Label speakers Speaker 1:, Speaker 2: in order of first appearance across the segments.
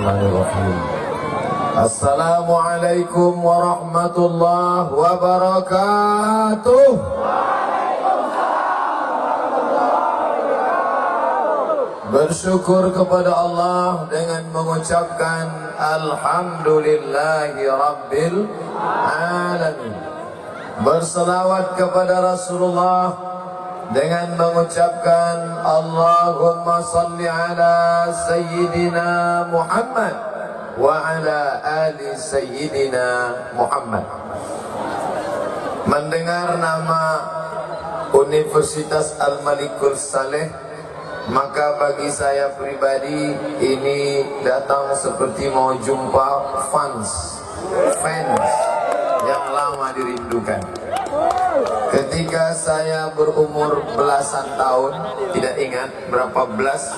Speaker 1: Bismillahirrahmanirrahim. Assalamualaikum warahmatullahi wabarakatuh. Bersyukur kepada Allah dengan mengucapkan Alhamdulillahi Rabbil Alamin. Berselawat kepada Rasulullah dengan mengucapkan Allahumma salli ala Sayyidina Muhammad wa ala ali Sayyidina Muhammad. Mendengar nama Universitas Al-Malikul Saleh, maka bagi saya pribadi ini datang seperti mau jumpa fans yang lama dirindukan. Ketika saya berumur belasan tahun, tidak ingat berapa belas,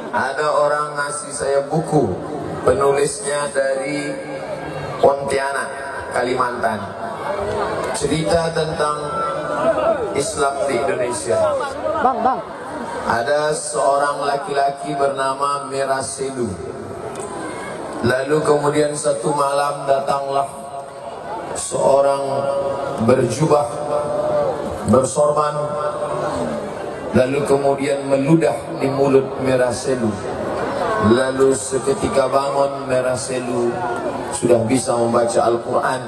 Speaker 1: ada orang ngasih saya buku, penulisnya dari Pontianak, Kalimantan, cerita tentang Islam di Indonesia.
Speaker 2: Bang.
Speaker 1: Ada seorang laki-laki bernama Meraselu. Lalu kemudian satu malam datanglah seorang berjubah, bersorban, lalu kemudian meludah di mulut Meraselu. Lalu seketika bangun, Meraselu sudah bisa membaca Al-Quran,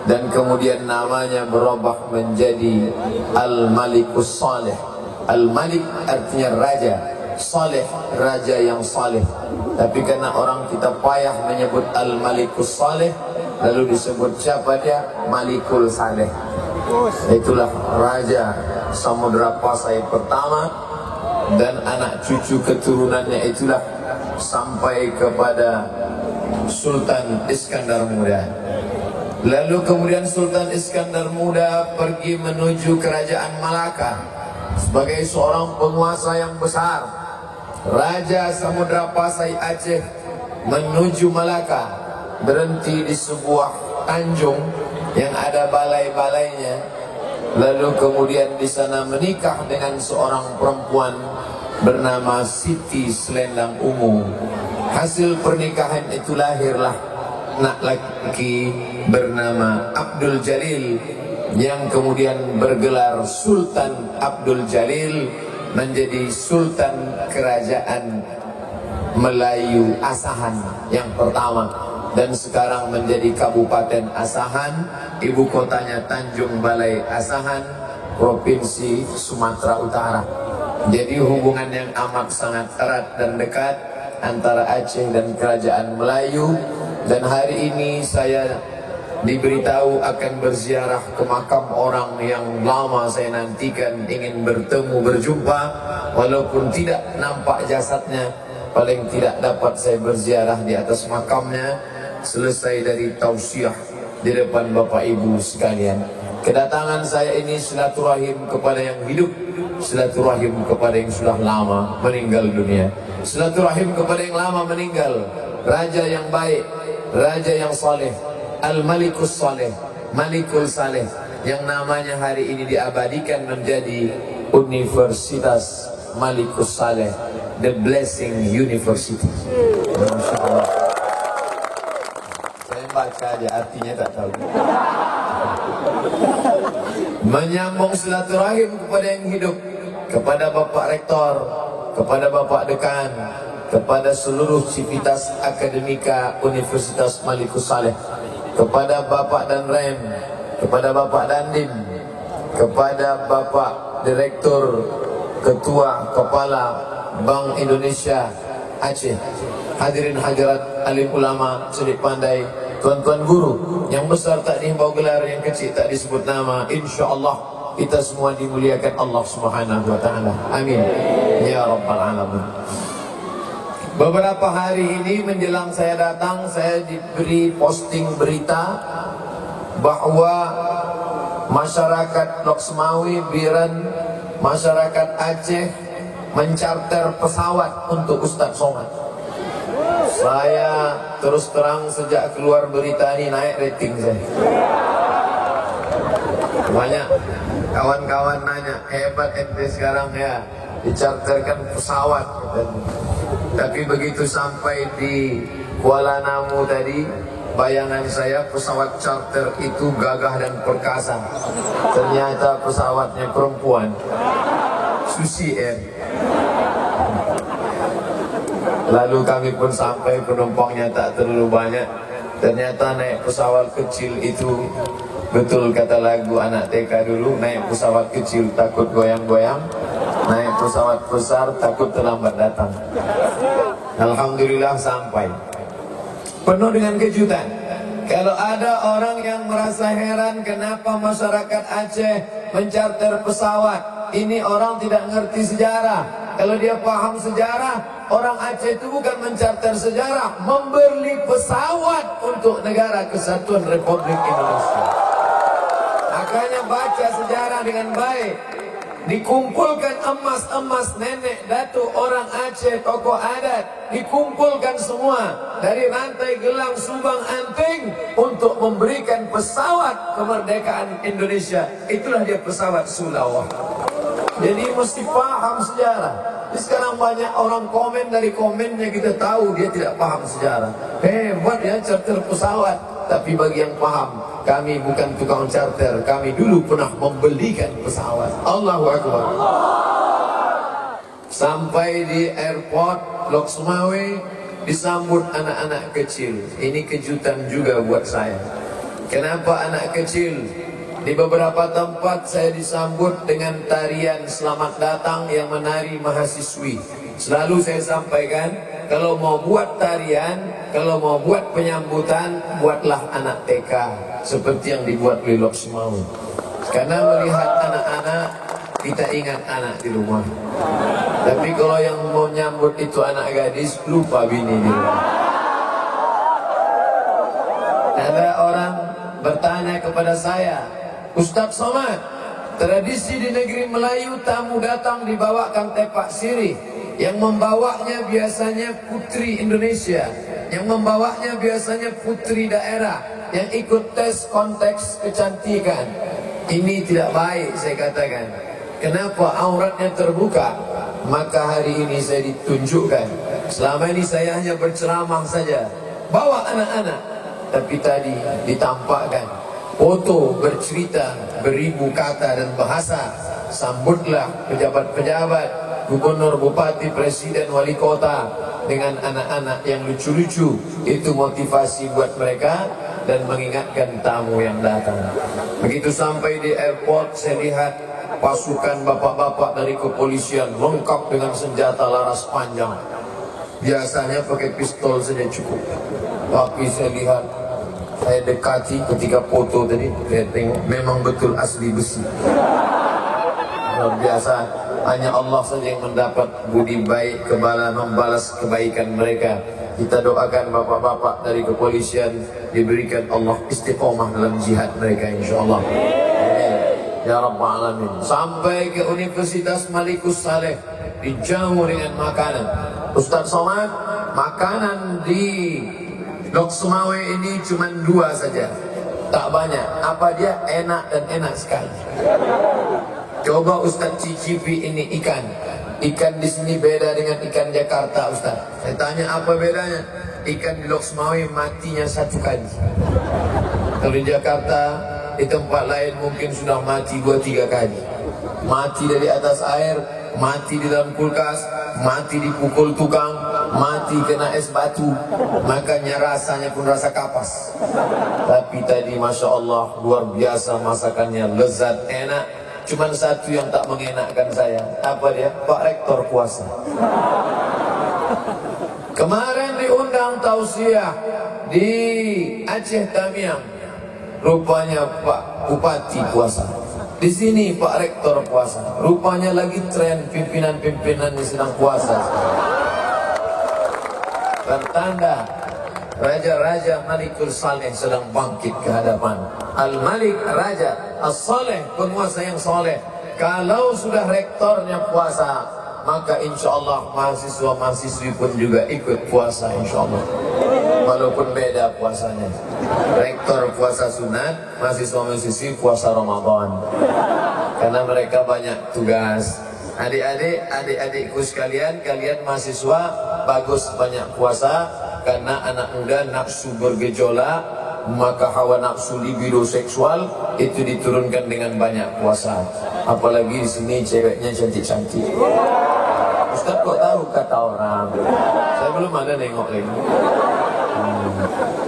Speaker 1: dan kemudian namanya berubah menjadi Al-Malikus Saleh. Al-Malik artinya raja, Saleh raja yang saleh. Tapi karena orang kita payah menyebut Al-Malikus Saleh, lalu disebut siapa dia? Malikul Saleh. Itulah raja Samudra Pasai pertama, dan anak cucu keturunannya itulah sampai kepada Sultan Iskandar Muda. Lalu kemudian Sultan Iskandar Muda pergi menuju kerajaan Malaka sebagai seorang penguasa yang besar. Raja Samudra Pasai Aceh menuju Malaka, berhenti di sebuah tanjung yang ada balai-balainya. Lalu kemudian di sana menikah dengan seorang perempuan bernama Siti Selendang Ungu. Hasil pernikahan itu lahirlah anak laki bernama Abdul Jalil, yang kemudian bergelar Sultan Abdul Jalil, menjadi Sultan Kerajaan Melayu Asahan yang pertama, dan sekarang menjadi Kabupaten Asahan, ibu kotanya Tanjung Balai Asahan, Provinsi Sumatera Utara. Jadi hubungan yang amat sangat erat dan dekat antara Aceh dan Kerajaan Melayu. Dan hari ini saya diberitahu akan berziarah ke makam orang yang lama saya nantikan, ingin bertemu, berjumpa, walaupun tidak nampak jasadnya, paling tidak dapat saya berziarah di atas makamnya, selesai dari tausiah di depan Bapak Ibu sekalian. Kedatangan saya ini silaturahim kepada yang hidup, silaturahim kepada yang sudah lama meninggal dunia, silaturahim kepada yang lama meninggal. Raja yang baik, raja yang saleh, Al-Malikus Saleh, Malikul Saleh, yang namanya hari ini diabadikan menjadi Universitas Malikus Saleh, The Blessing University. Saya baca aja, artinya tak tahu. Menyambung silaturahim kepada yang hidup, kepada Bapak Rektor, kepada Bapak Dekan, kepada seluruh Civitas Akademika Universitas Malikus Saleh, kepada Bapak Danrem, kepada Bapak Dandim, kepada Bapak Direktur, Ketua Kepala Bank Indonesia Aceh, hadirin hadirat alim ulama, cerdik pandai, tuan-tuan guru, yang besar tak dihimbau gelar, yang kecil tak disebut nama. InsyaAllah kita semua dimuliakan Allah Subhanahu wa ta'ala. Amin ya rabbal alamin. Beberapa hari ini menjelang saya datang, saya diberi posting berita bahwa masyarakat Loksmawi, Biren, masyarakat Aceh mencarter pesawat untuk Ustadz Somad. Saya terus terang sejak keluar berita ini naik rating saya. Banyak kawan-kawan nanya, hebat ente sekarang ya, dicarterkan pesawat. Tapi begitu sampai di Kuala Namu tadi, bayangan saya pesawat charter itu gagah dan perkasa. Ternyata pesawatnya perempuan, Susi Air. Lalu kami pun sampai, penumpangnya tak terlalu banyak. Ternyata naik pesawat kecil itu, betul kata lagu anak TK dulu, naik pesawat kecil takut goyang-goyang, naik pesawat besar takut terlambat datang. Alhamdulillah sampai. Penuh dengan kejutan. Kalau ada orang yang merasa heran kenapa masyarakat Aceh mencarter pesawat, ini orang tidak ngerti sejarah. Kalau dia paham sejarah, orang Aceh itu bukan mencarter sejarah, membeli pesawat untuk Negara Kesatuan Republik Indonesia. Makanya baca sejarah dengan baik. Dikumpulkan emas-emas nenek, datuk orang Aceh, tokoh adat, dikumpulkan semua dari rantai gelang Subang Anting untuk memberikan pesawat kemerdekaan Indonesia. Itulah dia pesawat Sulawak. Jadi mesti paham sejarah. Jadi sekarang banyak orang komen, dari komennya kita tahu dia tidak paham sejarah. Hebat ya charter pesawat. Tapi bagi yang paham, kami bukan tukang charter, kami dulu pernah membelikan pesawat. Allahu Akbar. Sampai di airport Lok Sumawe, disambut anak-anak kecil. Ini kejutan juga buat saya. Kenapa anak kecil? Di beberapa tempat saya disambut dengan tarian selamat datang yang menari mahasiswi. Selalu saya sampaikan, kalau mau buat tarian, kalau mau buat penyambutan, buatlah anak TK seperti yang dibuat di Lok Sumawe. Karena melihat anak-anak, kita ingat anak di rumah. Tapi kalau yang mau nyambut itu anak gadis, lupa bini di rumah. Ada orang bertanya kepada saya, Ustadz Somad, tradisi di negeri Melayu tamu datang dibawakan tepak sirih. Yang membawanya biasanya putri Indonesia, yang membawanya biasanya putri daerah, yang ikut tes konteks kecantikan. Ini tidak baik, saya katakan. Kenapa auratnya terbuka? Maka hari ini saya ditunjukkan. Selama ini saya hanya berceramah saja, bawa anak-anak. Tapi tadi ditampakkan foto bercerita beribu kata dan bahasa. Sambutlah pejabat-pejabat, gubernur, bupati, presiden, wali kota dengan anak-anak yang lucu-lucu. Itu motivasi buat mereka dan mengingatkan tamu yang datang. Begitu sampai di airport, saya lihat pasukan bapak-bapak dari kepolisian lengkap dengan senjata laras panjang. Biasanya pakai pistol saja cukup. Tapi saya lihat, saya dekati ketika foto tadi, saya tengok memang betul asli besi. Luar biasa. Hanya Allah saja yang mendapat budi baik, membalas kebaikan mereka. Kita doakan bapak-bapak dari kepolisian diberikan Allah istiqomah dalam jihad mereka, insyaAllah. Ya Rabbal Alamin. Sampai ke Universitas Malikus Saleh, dijamu dengan makanan. Ustadz Somad, makanan di Lok Sumawe ini cuma 2 saja, tak banyak. Apa dia? Enak dan enak sekali. Coba Ustaz cicipi ini ikan. Ikan di sini beda dengan ikan Jakarta, Ustaz. Saya tanya apa bedanya? Ikan di Lok Sumawe matinya 1 kali. Kalau di Jakarta, di tempat lain mungkin sudah mati 2-3 kali. Mati dari atas air, mati di dalam kulkas, mati dipukul tukang, mati kena es batu. Makanya rasanya pun rasa kapas. Tapi tadi Masya Allah, luar biasa masakannya, lezat, enak. Cuman satu yang tak mengenakkan saya. Apa dia? Pak Rektor puasa. Kemarin diundang tausiah di Aceh Tamiang. Rupanya Pak Bupati puasa. Di sini Pak Rektor puasa. Rupanya lagi tren pimpinan-pimpinan yang sedang puasa. Pertanda Raja-Raja Malikul Saleh sedang bangkit ke hadapan. Al-Malik Raja, As-Saleh, penguasa yang soleh. Kalau sudah rektornya puasa, maka insya Allah mahasiswa-mahasiswi pun juga ikut puasa insya Allah. Walaupun beda puasanya. Rektor puasa sunat, mahasiswa-mahasiswi puasa Ramadan. Karena mereka banyak tugas. Adik-adikku sekalian, kalian mahasiswa bagus banyak puasa. karena anak muda nafsu bergejolak, maka hawa nafsu libido seksual itu diturunkan dengan banyak puasa. Apalagi di sini ceweknya cantik-cantik. Ustaz kok tahu kata orang? Saya belum ada nengok lagi.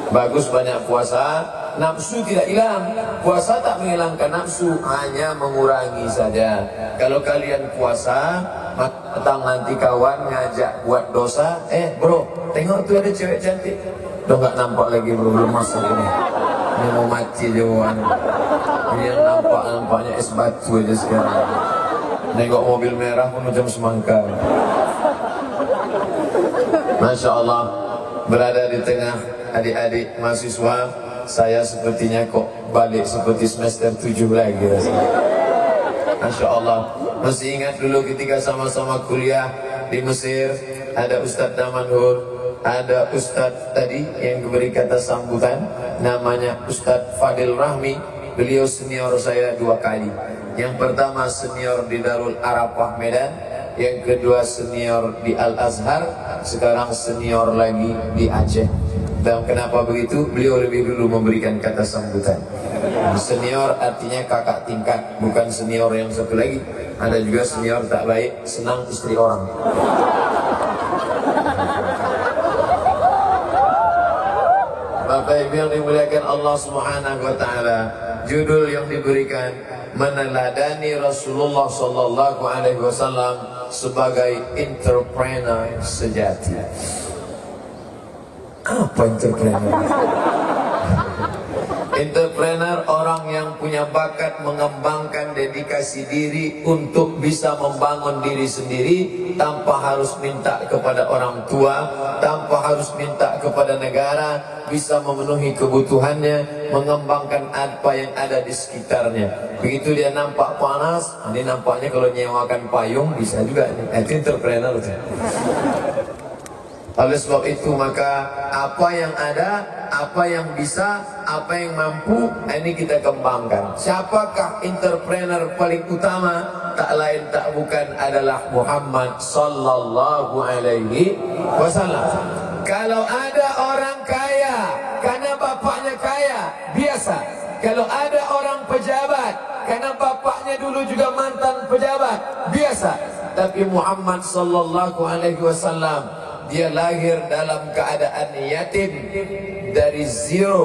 Speaker 1: Bagus banyak puasa, nafsu tidak hilang. Puasa tak menghilangkan nafsu, hanya mengurangi saja. Kalau kalian puasa, datang nanti kawan ngajak buat dosa, bro, tengok tuh ada cewek cantik. Udah nggak nampak lagi bro, belum masuk ini. Ini mau mati jauhan. Ini yang nampaknya es batu aja sekarang. Nengok mobil merah pun macam semangka. Masya Allah, berada di tengah adik-adik mahasiswa, saya sepertinya kok balik seperti semester 7 lagi rasanya. Masya Allah, masih ingat dulu ketika sama-sama kuliah di Mesir, ada Ustadz Namanhur, ada Ustadz tadi yang diberi kata sambutan, namanya Ustadz Fadil Rahmi. Beliau senior saya 2 kali. Yang pertama senior di Darul Arafah Medan, yang kedua senior di Al-Azhar, sekarang senior lagi di Aceh. Dan kenapa begitu? Beliau lebih dulu memberikan kata sambutan. Senior artinya kakak tingkat, bukan senior yang satu lagi. Ada juga senior tak baik, senang istri orang. Bapak Ibu yang dimuliakan Allah Subhanahu wa taala, judul yang diberikan meneladani Rasulullah sallallahu alaihi wasallam sebagai entrepreneur sejati. Apa entrepreneur? Entrepreneur orang yang punya bakat mengembangkan dedikasi diri untuk bisa membangun diri sendiri tanpa harus minta kepada orang tua, tanpa harus minta kepada negara, bisa memenuhi kebutuhannya, mengembangkan apa yang ada di sekitarnya. Begitu dia nampak panas, ini nampaknya kalau nyewakan payung bisa juga. Itu entrepreneur. Oleh sebab itu maka apa yang ada, apa yang bisa, apa yang mampu, ini kita kembangkan. Siapakah entrepreneur paling utama? Tak lain tak bukan adalah Muhammad sallallahu alaihi wasallam. Kalau ada orang kaya karena bapaknya kaya, biasa. Kalau ada orang pejabat karena bapaknya dulu juga mantan pejabat, biasa. Tapi Muhammad sallallahu alaihi wasallam, dia lahir dalam keadaan yatim, dari zero,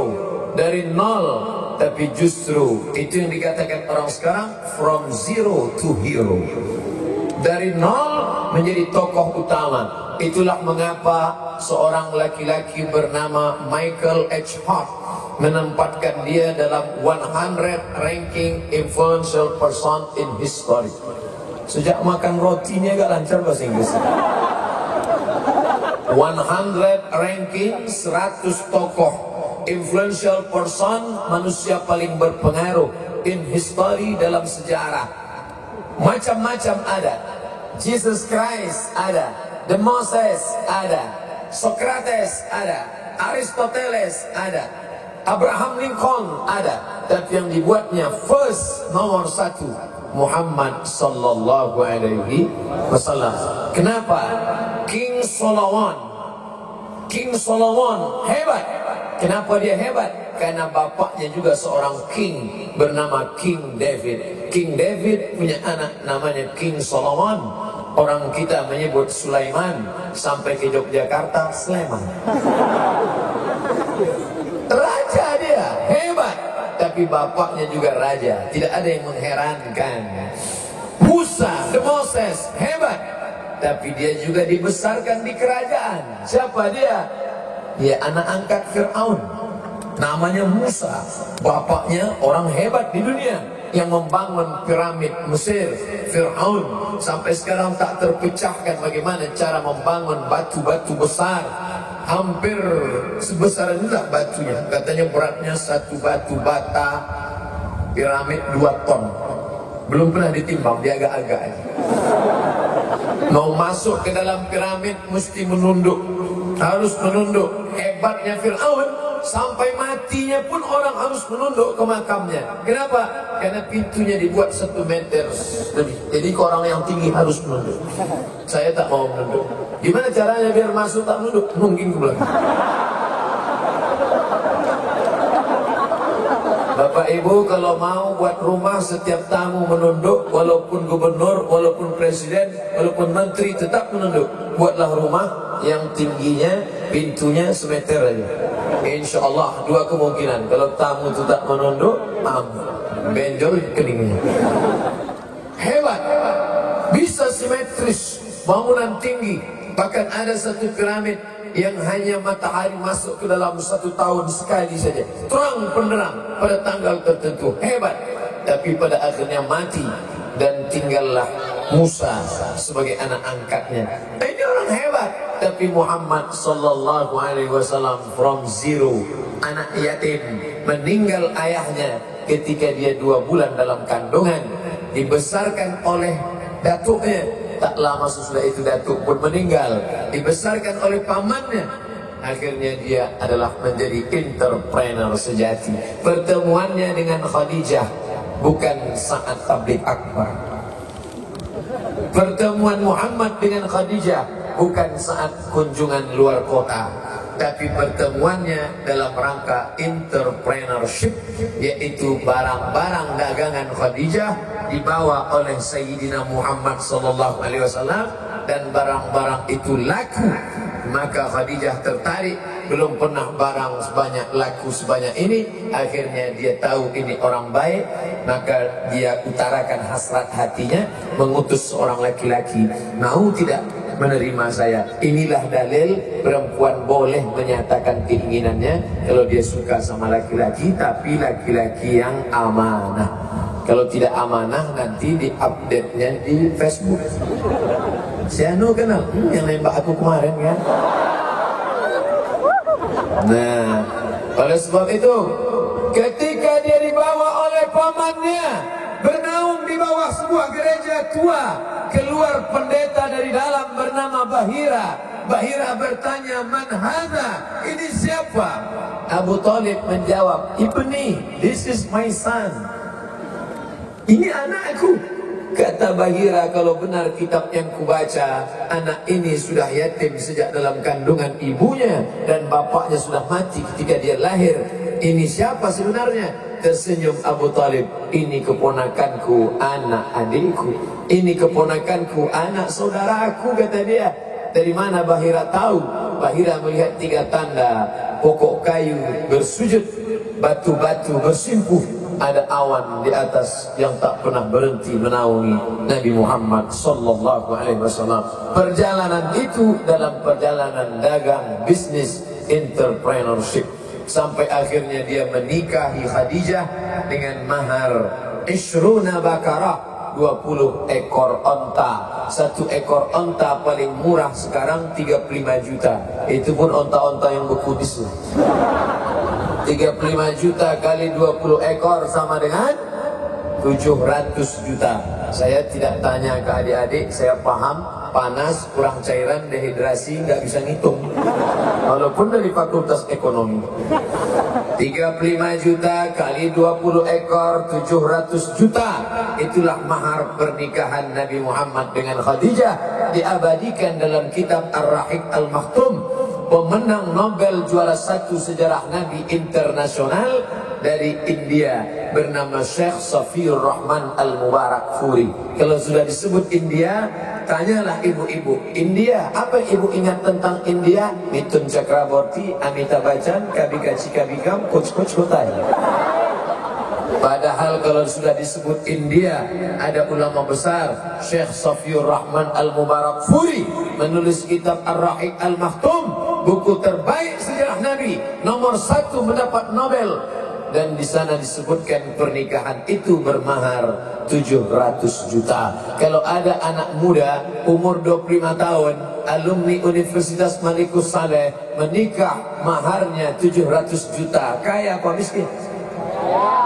Speaker 1: dari nol. Tapi justru itu yang dikatakan orang sekarang, from zero to hero. Dari nol menjadi tokoh utama. Itulah mengapa seorang laki-laki bernama Michael H. Hart menempatkan dia dalam 100 ranking influential person in history. Sejak makan rotinya agak lancar bahasa Inggris. 100 ranking, 100 tokoh influential person, manusia paling berpengaruh in history, dalam sejarah. Macam-macam ada. Jesus Christ ada, The Moses ada, Socrates ada, Aristoteles ada, Abraham Lincoln ada. Tapi yang dibuatnya first, nomor 1, Muhammad sallallahu alaihi wasallam. Kenapa? King Solomon hebat. Kenapa dia hebat? Karena bapaknya juga seorang king bernama King David. King David punya anak namanya King Solomon. Orang kita menyebut Sulaiman. Sampai ke Yogyakarta, Sleman. Raja dia, hebat. Tapi bapaknya juga raja. Tidak ada yang mengherankan. Musa, the Moses, hebat. Tapi dia juga dibesarkan di kerajaan. Siapa dia? Dia anak angkat Fir'aun. Namanya Musa. Bapaknya orang hebat di dunia yang membangun piramid Mesir, Fir'aun. Sampai sekarang tak terpecahkan bagaimana cara membangun batu-batu besar. Hampir sebesar inilah batunya. Katanya beratnya satu batu bata piramid 2 ton. Belum pernah ditimbang, dia agak-agak aja. Mau masuk ke dalam piramid mesti menunduk, harus menunduk. Hebatnya Fir'aun, sampai matinya pun orang harus menunduk ke makamnya. Kenapa? karena pintunya dibuat 1 meter lebih. Jadi ke orang yang tinggi harus menunduk. Saya tak mau menunduk. Gimana caranya biar masuk tak menunduk? Mungkin ke belakang. Bapak Ibu kalau mau buat rumah setiap tamu menunduk, walaupun gubernur, walaupun presiden, walaupun menteri tetap menunduk. Buatlah rumah yang tingginya pintunya 1 meter aja. Insya Allah 2 kemungkinan. Kalau tamu tetap menunduk, benjol keningnya. Hebat, bisa simetris, bangunan tinggi. Bahkan ada satu piramid yang hanya matahari masuk ke dalam 1 tahun sekali saja, terang benderang pada tanggal tertentu. Hebat. Tapi pada akhirnya mati dan tinggallah Musa sebagai anak angkatnya. Ini orang hebat. Tapi Muhammad sallallahu alaihi wasallam from zero, anak yatim, meninggal ayahnya ketika dia 2 bulan dalam kandungan, dibesarkan oleh datuknya. Tak lama sesudah itu datuk pun meninggal, dibesarkan oleh pamannya. Akhirnya dia adalah menjadi entrepreneur sejati. Pertemuannya dengan Khadijah bukan saat tabligh akbar. Pertemuan Muhammad dengan Khadijah bukan saat kunjungan luar kota, tapi pertemuannya dalam rangka entrepreneurship, yaitu barang-barang dagangan Khadijah dibawa oleh Sayyidina Muhammad sallallahu alaihi wasallam dan barang-barang itu laku. Maka Khadijah tertarik, belum pernah barang sebanyak laku sebanyak ini. Akhirnya dia tahu ini orang baik, maka dia utarakan hasrat hatinya, mengutus seorang laki-laki, mau tidak menerima saya. Inilah dalil perempuan boleh menyatakan keinginannya kalau dia suka sama laki-laki, tapi laki-laki yang amanah. Kalau tidak amanah nanti di-update-nya di Facebook. Si Anu kenal, yang nembak aku kemarin kan. Nah, oleh sebab itu, ketika dia dibawa oleh pamannya, bernaung di bawah sebuah gereja tua, keluar pendeta dari dalam bernama Bahira. Bahira bertanya, "Man hadha?" Ini siapa? Abu Talib menjawab, "Ibni, this is my son." Ini anakku. Kata Bahira, kalau benar kitab yang kubaca, anak ini sudah yatim sejak dalam kandungan ibunya dan bapaknya sudah mati ketika dia lahir. Ini siapa sebenarnya? Tersenyum Abu Talib, "Ini keponakanku, anak adikku. Ini keponakanku, anak saudaraku," kata dia. Dari mana Bahira tahu? Bahira melihat 3 tanda. Pokok kayu bersujud, batu-batu bersimpuh, ada awan di atas yang tak pernah berhenti menaungi Nabi Muhammad sallallahu alaihi wasallam. Perjalanan itu dalam perjalanan dagang, bisnis, entrepreneurship, sampai akhirnya dia menikahi Khadijah dengan mahar ishruna bakarah, 20 ekor onta. 1 ekor onta paling murah sekarang 35 juta. Itu pun onta-onta yang bekudis. 35 juta kali 20 ekor sama dengan 700 juta. Saya tidak tanya ke adik-adik, saya paham, panas, kurang cairan, dehidrasi, nggak bisa ngitung. Walaupun dari fakultas ekonomi. 35 juta kali 20 ekor, 700 juta. Itulah mahar pernikahan Nabi Muhammad dengan Khadijah. Diabadikan dalam kitab Ar-Rahiq Al-Maktum. Pemenang Nobel juara 1 sejarah Nabi internasional dari India bernama Syekh Safiur Rahman Al-Mubarakfuri. Kalau sudah disebut India, tanyalah ibu-ibu, India, apa ibu ingat tentang India? Mithun Chakraborty, Amitabh Bachchan, Kabika Chika Bikam, Coach Kotai. Padahal kalau sudah disebut India, ada ulama besar, Syekh Safiur Rahman Al-Mubarakfuri, menulis kitab Ar-Rahiq Al-Maktum, buku terbaik sejarah Nabi, nomor 1 mendapat Nobel. Dan di sana disebutkan pernikahan itu bermahar 700 juta. Kalau ada anak muda umur 25 tahun, alumni Universitas Malikus Saleh, menikah maharnya 700 juta. Kaya apa miskin?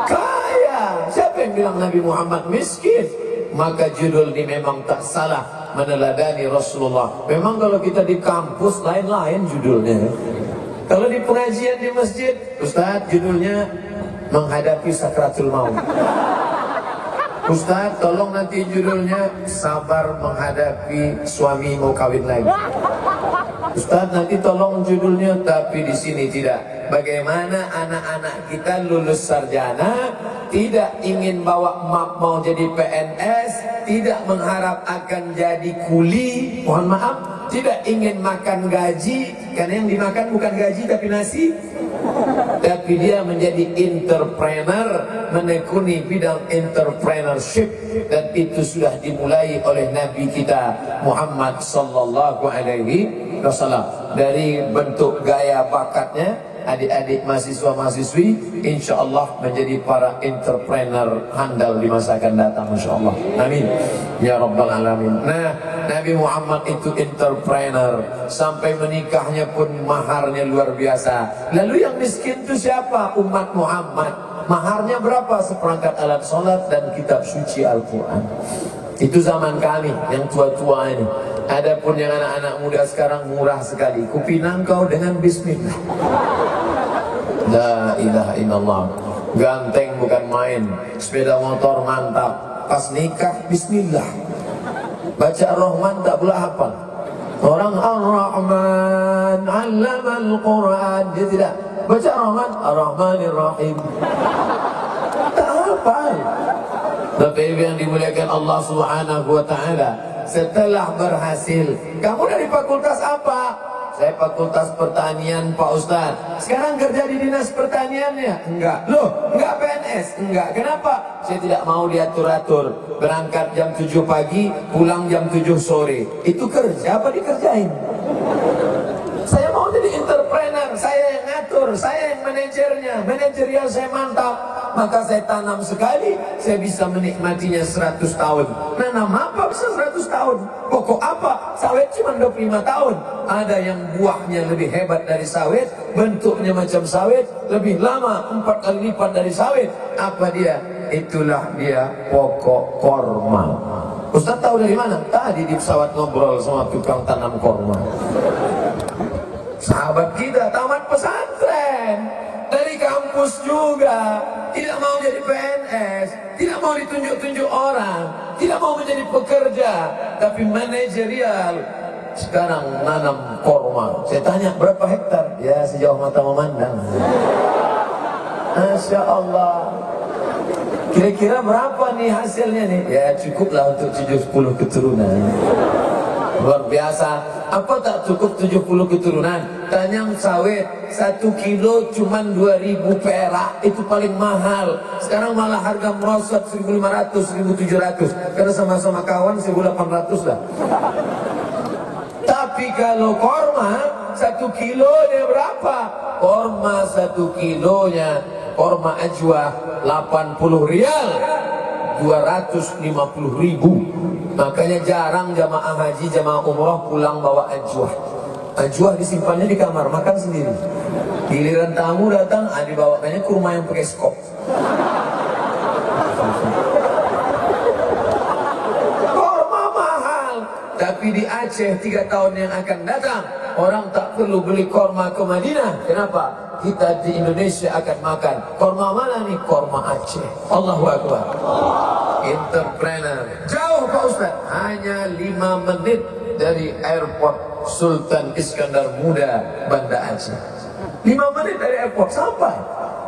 Speaker 1: Kaya. Siapa yang bilang Nabi Muhammad miskin? Maka judul ini memang tak salah, meneladani Rasulullah. Memang kalau kita di kampus lain-lain judulnya. Kalau di pengajian di masjid, Ustaz, judulnya menghadapi sakratul maut. Ustaz, tolong nanti judulnya sabar menghadapi suami mau kawin lagi. Ustaz, nanti tolong judulnya, tapi di sini tidak. Bagaimana anak-anak kita lulus sarjana, tidak ingin bawa map mau jadi PNS, tidak mengharap akan jadi kuli, mohon maaf, tidak ingin makan gaji, karena yang dimakan bukan gaji tapi nasi. Tapi dia menjadi entrepreneur, menekuni bidang entrepreneurship, dan itu sudah dimulai oleh Nabi kita Muhammad sallallahu alaihi wasallam. Dari bentuk gaya bakatnya, adik-adik mahasiswa-mahasiswi insya Allah menjadi para entrepreneur handal di masa akan datang, insya Allah. Amin ya rabbal alamin. Nah, Nabi Muhammad itu entrepreneur, sampai menikahnya pun maharnya luar biasa. Lalu yang miskin itu siapa? Umat Muhammad. Maharnya berapa? Seperangkat alat sholat dan kitab suci Al-Quran. Itu zaman kami yang tua-tua ini. Adapun yang anak-anak muda sekarang murah sekali. Kupinang kau dengan bismillah. La ilaha illallah. Ganteng bukan main. Sepeda motor mantap. Pas nikah bismillah. Baca Ar-Rahman tak pula hafal. Orang Ar-Rahman 'allamal Quran, dia tidak baca Ar-Rahman, Ar-Rahmanir Rahim. Tak hafal. Bapak Ibu yang dimuliakan Allah Subhanahu wa taala, setelah berhasil, kamu dari fakultas apa? Saya fakultas pertanian Pak Ustaz. Sekarang kerja di dinas pertaniannya? Enggak. Loh, enggak PNS? Enggak. Kenapa? Saya tidak mau diatur-atur. Berangkat jam 7 pagi, pulang jam 7 sore. Itu kerja apa dikerjain? Saya mau jadi entrepreneur, saya yang ngatur, saya yang manajernya. Manajerial saya mantap. Maka saya tanam sekali, saya bisa menikmatinya 100 tahun. Nanam apa bisa 100 tahun? Pokok apa? Sawit cuma 25 tahun. Ada yang buahnya lebih hebat dari sawit, bentuknya macam sawit, lebih lama, 4 kali lipat dari sawit. Apa dia? Itulah dia pokok korma. Ustaz tahu dari mana? Tadi di pesawat ngobrol sama tukang tanam korma. Sahabat kita tamat pesantren, dari kampus juga, tidak mau jadi PNS, tidak mau ditunjuk-tunjuk orang, tidak mau menjadi pekerja, tapi manajerial. Sekarang nanam korma. Saya tanya berapa hektar? Ya sejauh mata memandang. Masya Allah. Kira-kira berapa nih hasilnya nih? Ya cukuplah untuk 70 keturunan. Luar biasa. Apa tak cukup 70 keturunan? Tanyang sawit 1 kilo cuman 2.000 perak, itu paling mahal. Sekarang malah harga merosot 1.500, 1.700. Karena sama-sama kawan 1.800 lah. Tapi kalau korma 1 kilonya berapa? Korma 1 kilonya, korma ajwa 80 rial, 250.000. Makanya jarang jamaah haji, jamaah umroh pulang bawa ajwa. Ajwa disimpannya di kamar, makan sendiri. Giliran tamu datang, dibawakannya kurma yang pakai skop. Korma mahal. Tapi di Aceh 3 tahun yang akan datang, orang tak perlu beli korma ke Madinah. Kenapa? Kita di Indonesia akan makan korma mana nih? Korma Aceh. Allahu Akbar. Entrepreneur. Jauh Pak Ustaz, hanya 5 menit dari airport Sultan Iskandar Muda, Banda Aceh. 5 menit dari airport sampai.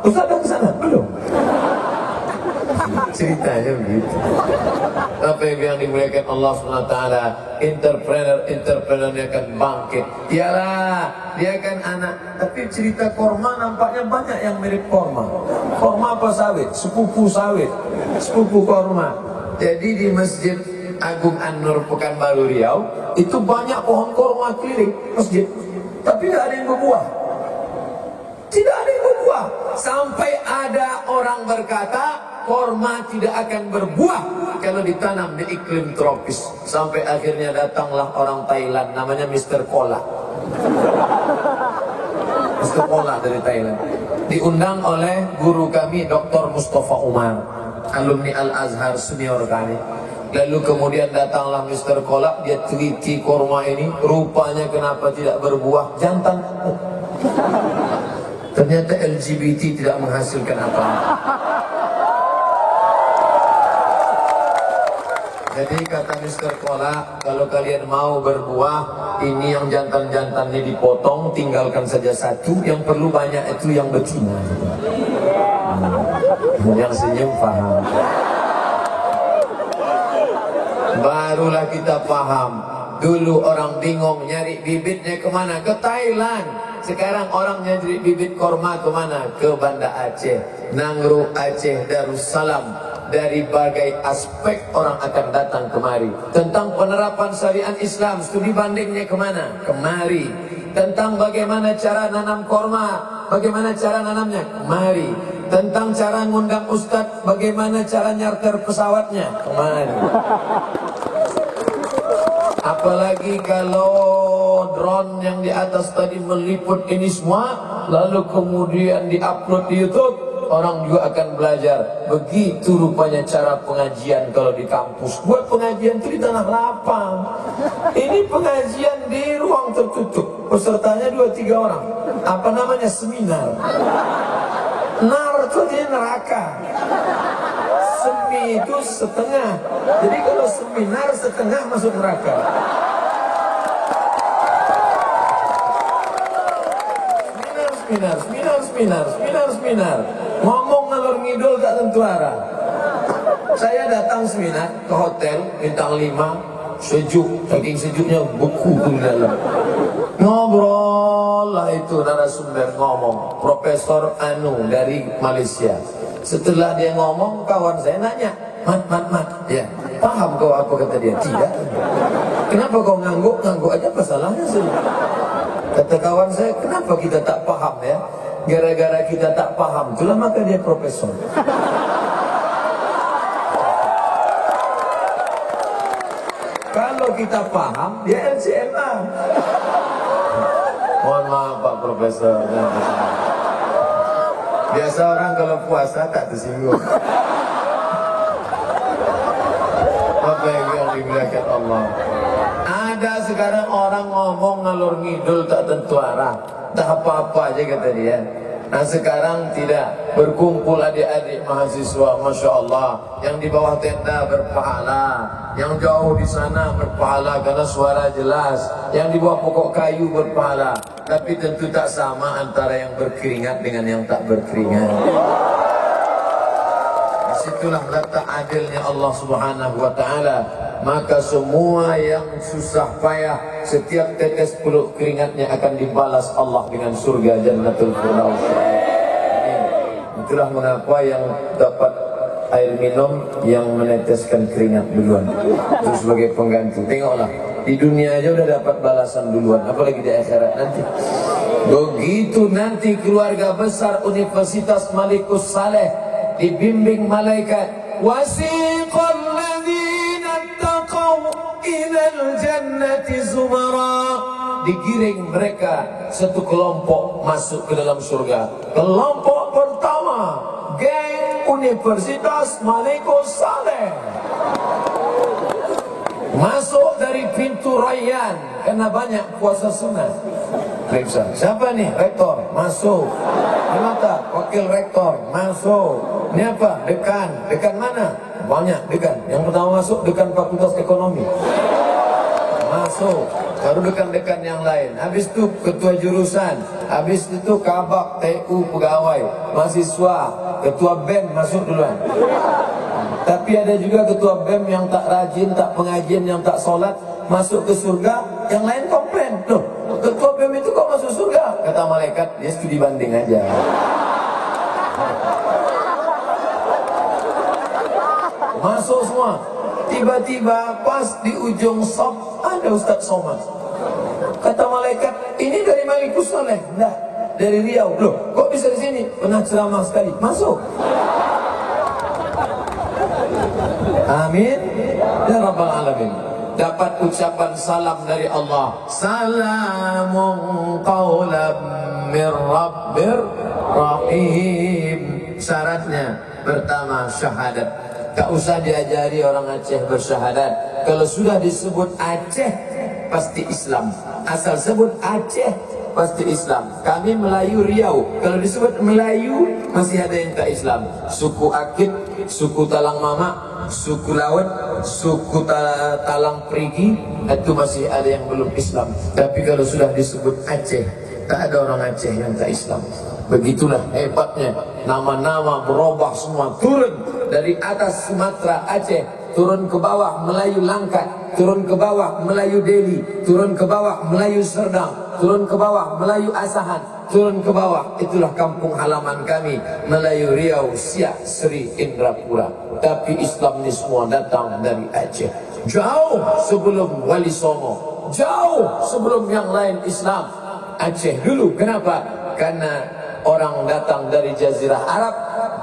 Speaker 1: Ustaz dah ke sana? Belum. Ceritanya begitu. Apa yang dimuliakan Allah SWT, entrepreneur-entrepreneurnya akan bangkit. Iyalah, dia kan anak. Tapi cerita korma nampaknya banyak yang mirip korma. Korma apa sawit? Sepupu sawit, sepupu korma. Jadi di Masjid Agung An-Nur Pekanbaru Riau itu banyak pohon korma keliling masjid, tapi tidak ada yang berbuah. Tidak ada yang berbuah. Sampai ada orang berkata, korma tidak akan berbuah kalau ditanam di iklim tropis. Sampai akhirnya datanglah orang Thailand, namanya Mr. Cola. Mr. Cola dari Thailand. Diundang oleh guru kami, Dr. Mustafa Umar, alumni Al-Azhar senior kami. Lalu kemudian datanglah Mr. Cola, dia teliti korma ini, rupanya kenapa tidak berbuah, jantan. Ternyata LGBT tidak menghasilkan apa-apa. Jadi kata Mr. Kola, kalau kalian mau berbuah, ini yang jantan-jantannya dipotong, tinggalkan saja satu, yang perlu banyak itu yang betina. Yang senyum paham. Barulah kita paham. Dulu orang bingung nyari bibitnya kemana? Ke Thailand. Sekarang orang nyari bibit korma kemana? Ke Banda Aceh, Nangro Aceh, Darussalam. Dari berbagai aspek orang akan datang kemari. Tentang penerapan syariat Islam, studi bandingnya kemana? Kemari. Tentang bagaimana cara nanam korma, bagaimana cara nanamnya? Kemari. Tentang cara ngundang ustadz, bagaimana cara nyarter pesawatnya? Kemari. Apalagi kalau drone yang di atas tadi meliput ini semua, lalu kemudian diupload di YouTube, orang juga akan belajar. Begitu rupanya cara pengajian kalau di kampus. Buat pengajian itu di tanah lapang. Ini pengajian di ruang tertutup. Pesertanya 2-3 orang. Apa namanya? Seminar. Nar itu artinya neraka. Semi itu setengah. Jadi kalau seminar setengah masuk neraka. Seminar. Ngomong ngalor ngidul tak tentu arah. Saya datang seminar ke hotel bintang 5, sejuk, saking sejuknya beku di dalam. Ngobrol lah itu narasumber ngomong, Profesor Anu dari Malaysia. Setelah dia ngomong, kawan saya nanya, Mat, ya, paham kau apa kata dia? Tidak. Kenapa kau ngangguk aja, apa salahnya sih? Kata kawan saya, kenapa kita tak paham ya? Gara-gara kita tak paham, itulah maka dia profesor. Kalau kita paham, dia LCMA. Mohon maaf Pak Profesor. Biasa orang kalau puasa tak tersinggung. Apa yang dimuliakan Allah? Ada sekarang orang ngomong ngalor ngidul tak tentu arah. Tak apa-apa aja kata dia. Nah sekarang tidak, berkumpul adik-adik mahasiswa, Masya Allah, yang di bawah tenda berpahala, yang jauh di sana berpahala karena suara jelas, yang di bawah pokok kayu berpahala. Tapi tentu tak sama antara yang berkeringat dengan yang tak berkeringat. Disitulah letak adilnya Allah Subhanahu wa Ta'ala. Maka semua yang susah payah, setiap tetes peluk keringatnya akan dibalas Allah dengan surga Jannatul Firdaus. Itulah mengapa yang dapat air minum yang meneteskan keringat duluan, itu sebagai pengganti. Tengoklah, di dunia aja udah dapat balasan duluan, apalagi di akhirat nanti. Begitu nanti keluarga besar Universitas Malikus Saleh dibimbing malaikat, wasiqal ladzina taqaw ilal jannati zumara, digiring mereka satu kelompok masuk ke dalam surga. Kelompok pertama, geng Universitas Malikus Saleh. Masuk dari pintu Rayyan karena banyak puasa sunnah. Periksa, siapa nih? Rektor, masuk. Ini mata, wakil rektor, masuk. Ini apa? Dekan. Dekan mana? Banyak dekan. Yang pertama masuk dekan Fakultas Ekonomi. Masuk. Baru dekan-dekan yang lain. Habis itu ketua jurusan. Habis itu kabak TU pegawai, mahasiswa, ketua BEM masuk duluan. Tapi ada juga ketua BEM yang tak rajin, tak pengajian, yang tak sholat, masuk ke surga. Yang lain komplain, loh, ketua BEM itu kok masuk surga? Kata malaikat, dia studi banding aja. Masuk semua. Tiba-tiba pas di ujung sop ada Ustadz Somad. Kata malaikat, ini dari Malikus Saleh? Enggak, dari Riau. Loh, kok bisa di sini? Pernah ceramah sekali. Masuk. Amin ya Rabbal Alamin. Dapat ucapan salam dari Allah, salamun qawlan min Rabbir Rahim. Syaratnya pertama syahadat. Tak usah diajari orang Aceh bersyahadat. Kalau sudah disebut Aceh pasti Islam. Asal sebut Aceh pasti Islam. Kami Melayu Riau, kalau disebut Melayu masih ada yang tak Islam. Suku Akit, suku Talang Mama, suku Laut, suku Talang Perigi, itu masih ada yang belum Islam. Tapi kalau sudah disebut Aceh, tak ada orang Aceh yang tak Islam. Begitulah hebatnya, nama-nama berubah semua, turun dari atas Sumatera Aceh, turun ke bawah Melayu Langkat, turun ke bawah Melayu Deli, turun ke bawah Melayu Serdang, turun ke bawah Melayu Asahan, turun ke bawah, itulah kampung halaman kami, Melayu Riau, Siak, Seri, Indrapura. Tapi Islam ini semua datang dari Aceh, jauh sebelum Wali Songo, jauh sebelum yang lain Islam. Aceh dulu. Kenapa? Karena orang datang dari Jazirah Arab,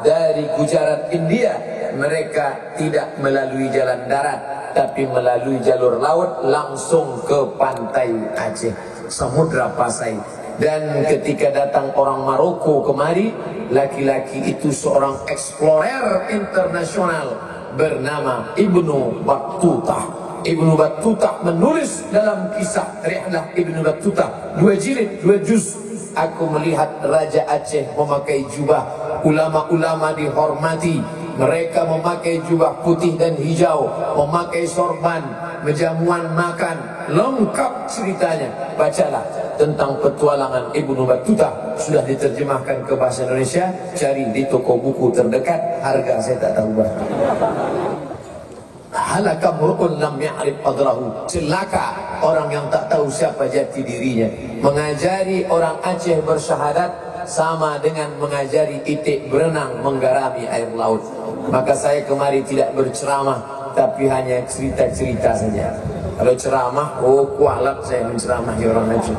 Speaker 1: dari Gujarat, India. Mereka tidak melalui jalan darat, tapi melalui jalur laut langsung ke pantai Aceh, Samudra Pasai. Dan ketika datang orang Maroko kemari, laki-laki itu seorang eksplorer internasional bernama Ibnu Battuta. Ibnu Battuta menulis dalam kisah Rihlah Ibnu Battuta, 2 jilid, 2 juz. Aku melihat Raja Aceh memakai jubah, ulama-ulama dihormati, mereka memakai jubah putih dan hijau, memakai sorban, menjamuan makan, lengkap ceritanya. Bacalah tentang petualangan Ibnu Battuta, sudah diterjemahkan ke bahasa Indonesia, cari di toko buku terdekat, harga saya tak tahu berapa. Halaka mur'un lam ya'rif qadrahu. Celaka orang yang tak tahu siapa jati dirinya. Mengajari orang Aceh bersyahadat sama dengan mengajari itik berenang menggarami air laut. Maka saya kemari tidak berceramah, tapi hanya cerita-cerita saja. Kalau ceramah, kualat saya menceramahi orang Aceh.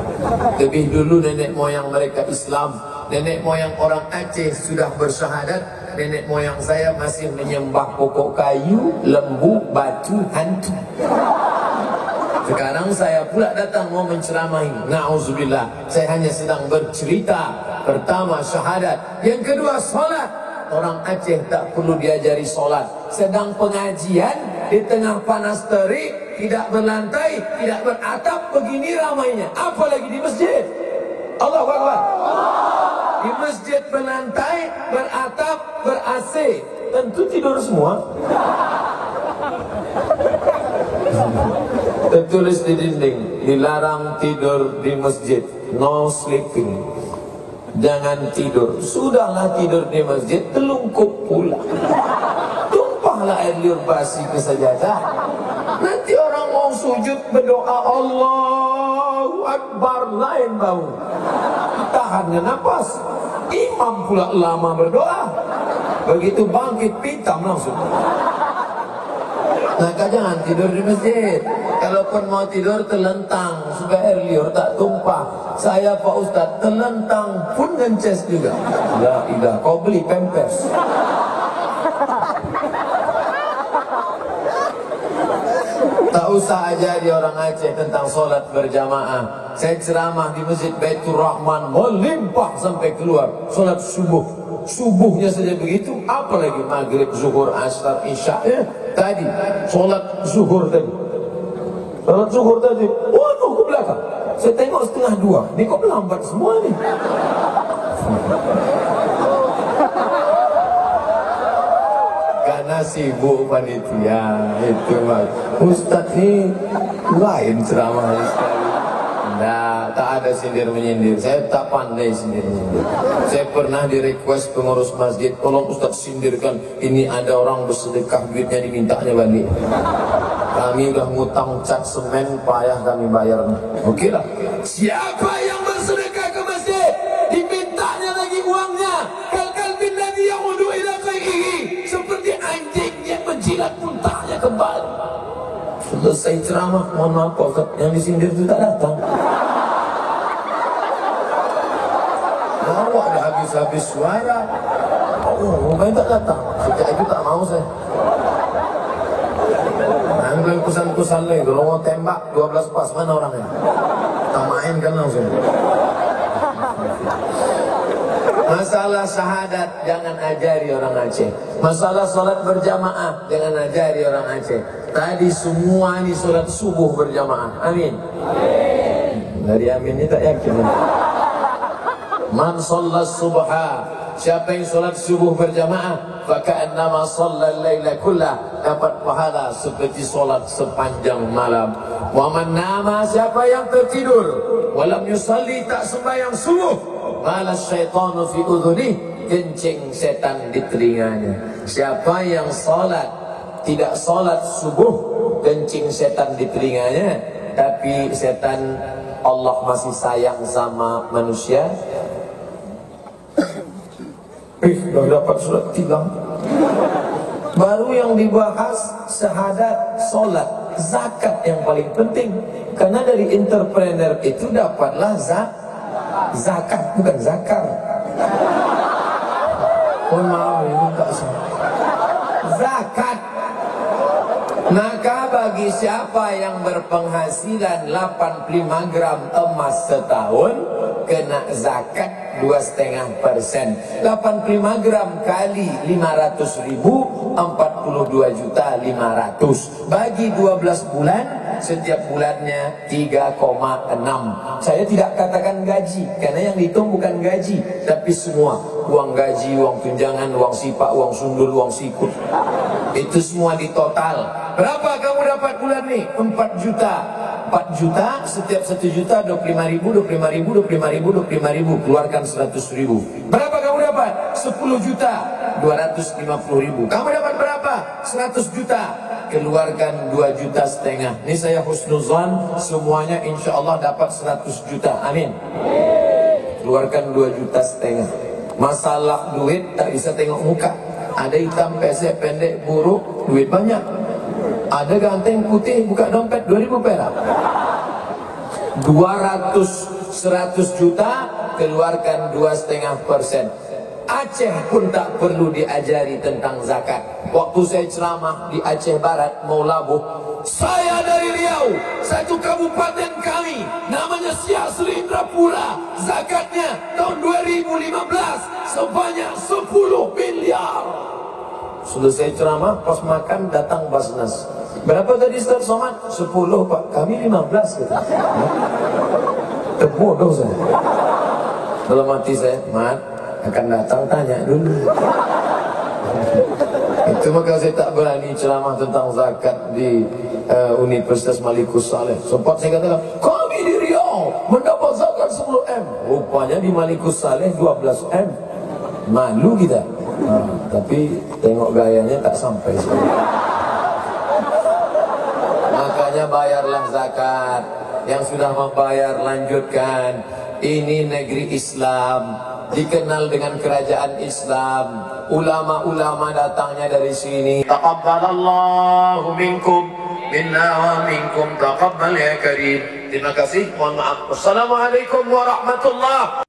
Speaker 1: Lebih dulu nenek moyang mereka Islam, nenek moyang orang Aceh sudah bersyahadat. Nenek moyang saya masih menyembah pokok kayu, lembu, batu, hantu. Sekarang saya pula datang mau menceramahi. Na'udzubillah, saya hanya sedang bercerita. Pertama syahadat, yang kedua salat. Orang Aceh tak perlu diajari salat. Sedang pengajian di tengah panas terik, tidak berlantai, tidak beratap, begini ramainya. Apalagi di masjid. Allahu Akbar. Di masjid berlantai, beratap, ber-AC, tentu tidur semua. Tertulis di dinding, dilarang tidur di masjid, no sleeping. Jangan tidur. Sudahlah tidur di masjid, telungkup pula. Tumpahlah air liur basi ke sajadah. Nanti orang mau sujud berdoa Allahu Akbar, lain bau. Tahannya nafas. Imam pula lama berdoa. Begitu bangkit pitam langsung. Maka jangan tidur di masjid. Kalaupun mau tidur telentang supaya air liur tak tumpah. Saya Pak Ustadz telentang pun ngences juga. La ilah, kau beli Pampers. Tak usah ajari orang Aceh tentang solat berjamaah. Saya ceramah di Masjid Baitur Rahman, melimpah sampai keluar. Solat subuh, subuhnya saja begitu, apalagi maghrib, zuhur, asar, isya. Tadi solat zuhur tadi, solat zuhur tadi, waduh ke belakang. Saya tengok 1:30, ini kok lambat semua nih. Karena sibuk panitia itu mas. Ustadz ini lain ceramahnya sekali. Nah, tak ada sindir-menyindir. Saya tak pandai sindir-menyindir. Saya pernah di request pengurus masjid, tolong Ustadz sindirkan. Ini ada orang bersedekah, duitnya dimintanya balik. Kami udah ngutang cat semen, payah kami bayar. Oke lah. Siapa yang bersedekah ke masjid, dimintanya lagi uangnya. Kalkal bin ladzi ya'udu ila qai'ihi, seperti anjing yang menjilat muntahnya kembali. Selesai ceramah, mohon maaf Pak, yang disindir itu tak datang. Awak dah habis-habis suara. Oh, mungkin tak datang. Sejak itu tak mau saya. Ambil kusan-kusan lagi, kalau mau tembak 12 pas, mana orangnya? Tak main kan langsung. Masalah syahadat jangan ajari orang Aceh. Masalah sholat berjamaah jangan ajari orang Aceh. Tadi semua ini sholat subuh berjamaah. Amin. Dari amin ini tak yakin. Man shalla subha, siapa yang sholat subuh berjamaah, faka'annama shallal laila kullah, dapat pahala seperti sholat sepanjang malam. Wa man nama, siapa yang tertidur, walam yusalli, tak sembahyang subuh, malas syaitanu fi udhunih, kencing setan di telinganya. Siapa yang sholat tidak sholat subuh, kencing setan di telinganya, tapi setan Allah masih sayang sama manusia. Dah dapat surat tilang. Baru yang dibahas syahadat, sholat, zakat yang paling penting. Karena dari entrepreneur itu dapatlah zakat, bukan zakar. Oh maaf, ini tak salah. Zakat. Maka bagi siapa yang berpenghasilan 85 gram emas setahun, kena zakat 2,5%. 85 gram kali 500.000, 42.500.000. Bagi 12 bulan, setiap bulannya 3,6. Saya tidak katakan gaji, karena yang dihitung bukan gaji, tapi semua. Uang gaji, uang tunjangan, uang sipak, uang sundul, uang sikut. Itu semua ditotal. Berapa kamu dapat bulan nih? 4 juta. 4 juta, setiap 1 juta 25.000, 25.000, 25.000, 25.000. Keluarkan 100.000. Berapa kamu dapat? 10 juta, 250.000. Kamu dapat berapa? 100 juta. Keluarkan 2,5 juta. Ini saya husnuzan, semuanya insya Allah dapat 100 juta. Amin. Keluarkan 2,5 juta. Masalah duit tak bisa tengok muka. Ada hitam, pesek, pendek, buruk, duit banyak. Ada ganteng, putih, buka dompet 2.000 perak. 100 juta, keluarkan 2,5%. Aceh pun tak perlu diajari tentang zakat. Waktu saya ceramah di Aceh Barat, mau labuh, saya dari Riau, satu kabupaten kami, namanya Siak Seri Indrapura. Zakatnya tahun 2015 sebanyak 10 miliar. Selesai ceramah, pas makan datang Basnas. Berapa tadi Ustaz Somad? 10 Pak, kami 15 gitu. Terbodoh saya. Dalam hati saya, Mat, akan datang tanya dulu. Itu maka saya tak berani ceramah tentang zakat di Universitas Malikus Saleh. Sempat saya katakan, kami di Riau mendapat zakat 10M. Rupanya di Malikus Saleh 12M. Malu kita. Tapi tengok gayanya tak sampai. Makanya bayarlah zakat. Yang sudah membayar lanjutkan. Ini negeri Islam, dikenal dengan kerajaan Islam. Ulama-ulama datangnya dari sini. Taqabbalallahu minkum minna wa minkum taqabbal ya karim. Terima kasih, mohon maaf. Wassalamualaikum warahmatullahi